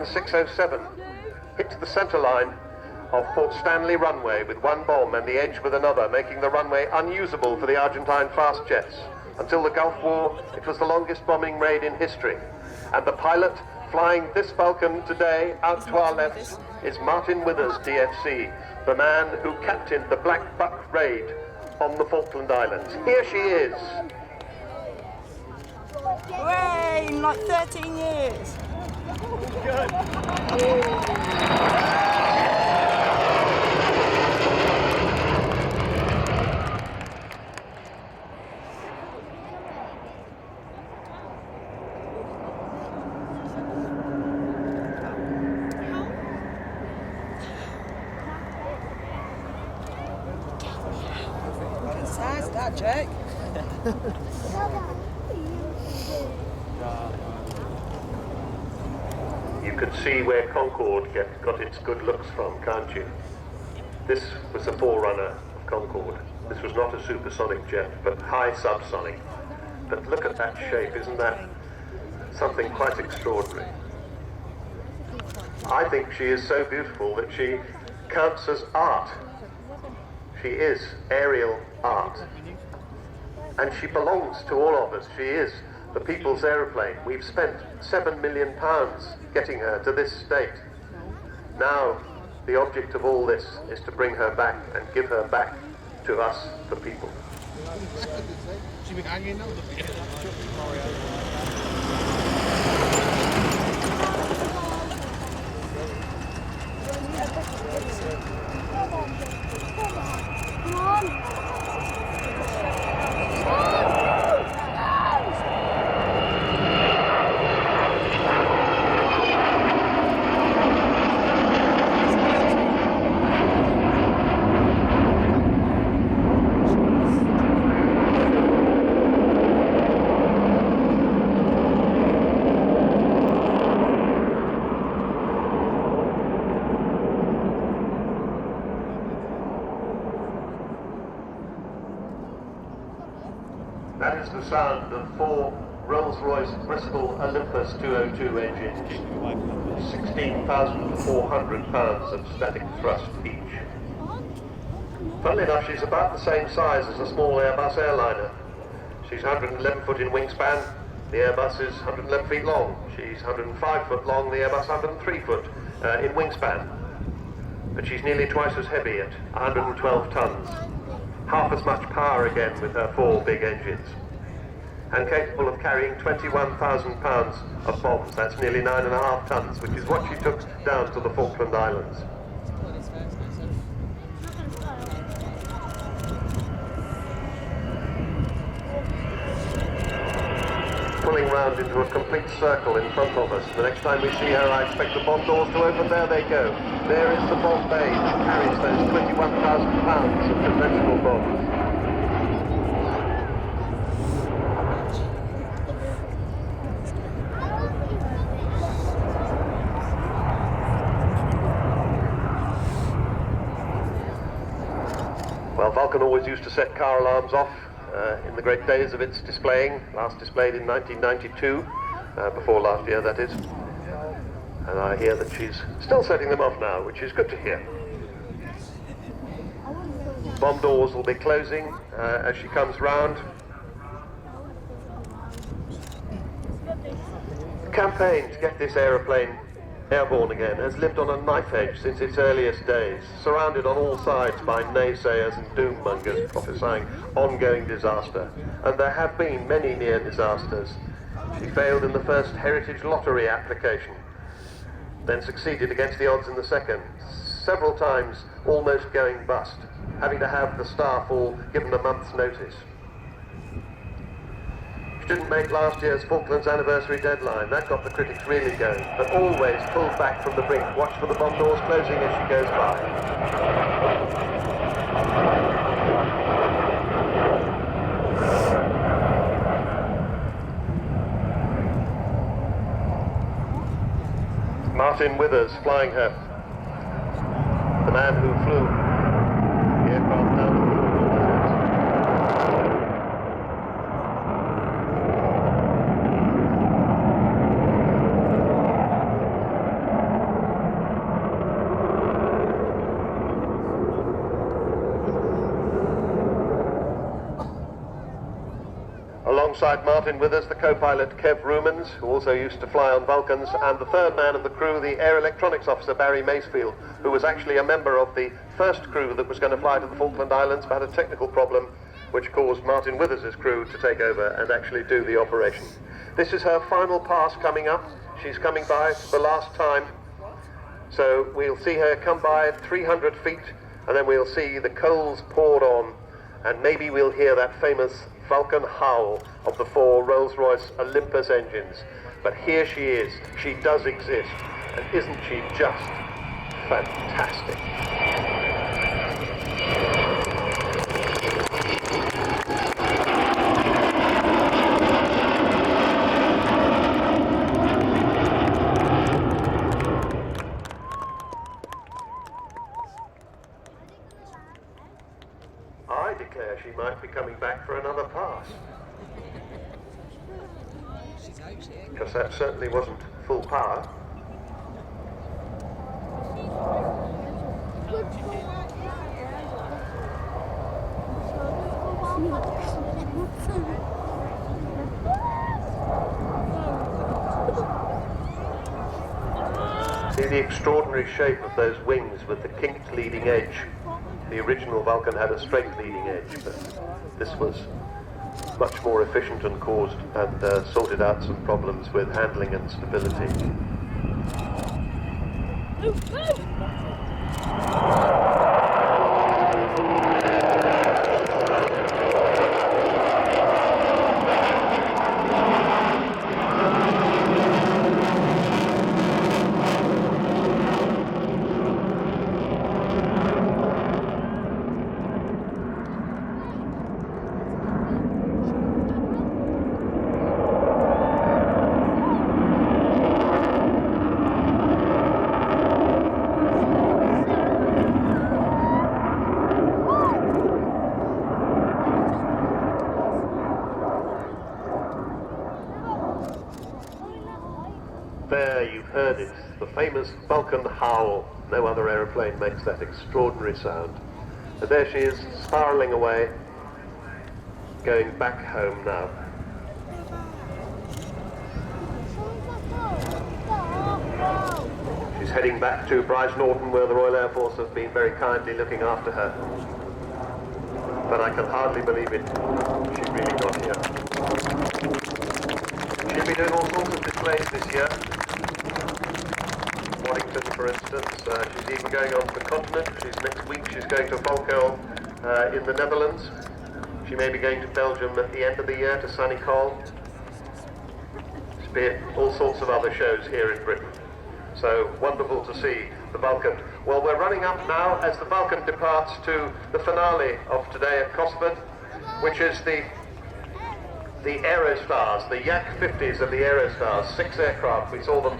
607 hit the centre line of Port Stanley runway with one bomb and the edge with another, making the runway unusable for the Argentine fast jets. Until the Gulf War, it was the longest bombing raid in history. And the pilot flying this Vulcan today out to our left is Martin Withers DFC, the man who captained the Black Buck raid on the Falkland Islands. Here she is. Hooray! In like 13 years. Good. What size is that, Jake? You can see where Concorde got its good looks from, can't you? This was a forerunner of Concorde. This was not a supersonic jet, but high subsonic. But look at that shape, isn't that something quite extraordinary? I think she is so beautiful that she counts as art. She is aerial art. And she belongs to all of us. She is the people's aeroplane. We've spent £7 million getting her to this state. Now, the object of all this is to bring her back and give her back to us, the people. That is the sound of 4 Rolls-Royce Bristol Olympus 202 engines, 16,400 pounds of static thrust each. Funnily enough, she's about the same size as a small Airbus airliner. She's 111 foot in wingspan, the Airbus is 111 feet long. She's 105 foot long, the Airbus 103 foot in wingspan. But she's nearly twice as heavy at 112 tons. Half as much power again with her 4 big engines, and capable of carrying 21,000 pounds of bombs. That's nearly 9.5 tons, which is what she took down to the Falkland Islands. Pulling round into a complete circle in front of us. The next time we see her, I expect the bomb doors to open. There they go. There is the bomb bay that carries those 21,000 pounds of conventional bombs. Well, Vulcan always used to set car alarms off in the great days of its displaying, last displayed in 1992, before last year that is. And I hear that she's still setting them off now, which is good to hear. Bomb doors will be closing as she comes round. The campaign to get this aeroplane airborne again has lived on a knife edge since its earliest days, surrounded on all sides by naysayers and doommongers prophesying ongoing disaster. And there have been many near disasters. She failed in the first heritage lottery application, then succeeded against the odds in the second, several times almost going bust, having to have the staff all given a month's notice. She didn't make last year's Falklands anniversary deadline. That got the critics really going, but always pulled back from the brink. Watch for the bomb doors closing as she goes by. Martin Withers flying her, the man who flew the aircraft down the alongside Martin Withers, the co-pilot Kev Rumans, who also used to fly on Vulcans, and the third man of the crew, the air electronics officer Barry Macefield, who was actually a member of the first crew that was going to fly to the Falkland Islands, but had a technical problem which caused Martin Withers' crew to take over and actually do the operation. This is her final pass coming up. She's coming by for the last time. So we'll see her come by 300 feet, and then we'll see the coals poured on, and maybe we'll hear that famous Vulcan howl of the 4 Rolls-Royce Olympus engines. But here she is. She does exist. And isn't she just fantastic? I declare she might be coming back for another pass. Because that certainly wasn't full power. See the extraordinary shape of those wings with the kinked leading edge. The original Vulcan had a straight leading edge, but this was much more efficient and caused and sorted out some problems with handling and stability. There, you've heard it, the famous Vulcan howl. No other aeroplane makes that extraordinary sound. And there she is, spiralling away, going back home now. She's heading back to Brize Norton, where the Royal Air Force have been very kindly looking after her. But I can hardly believe it. She really got here. She'll be doing all sorts of displays this year. Wellington, for instance. She's even going on to the continent. Next week she's going to Valkuil in the Netherlands. She may be going to Belgium at the end of the year to sunny Col. All sorts of other shows here in Britain. So wonderful to see the Vulcan. Well, we're running up now as the Vulcan departs to the finale of today at Cosford, which is the Aerostars, the Yak 50s of the Aerostars, 6 aircraft. We saw them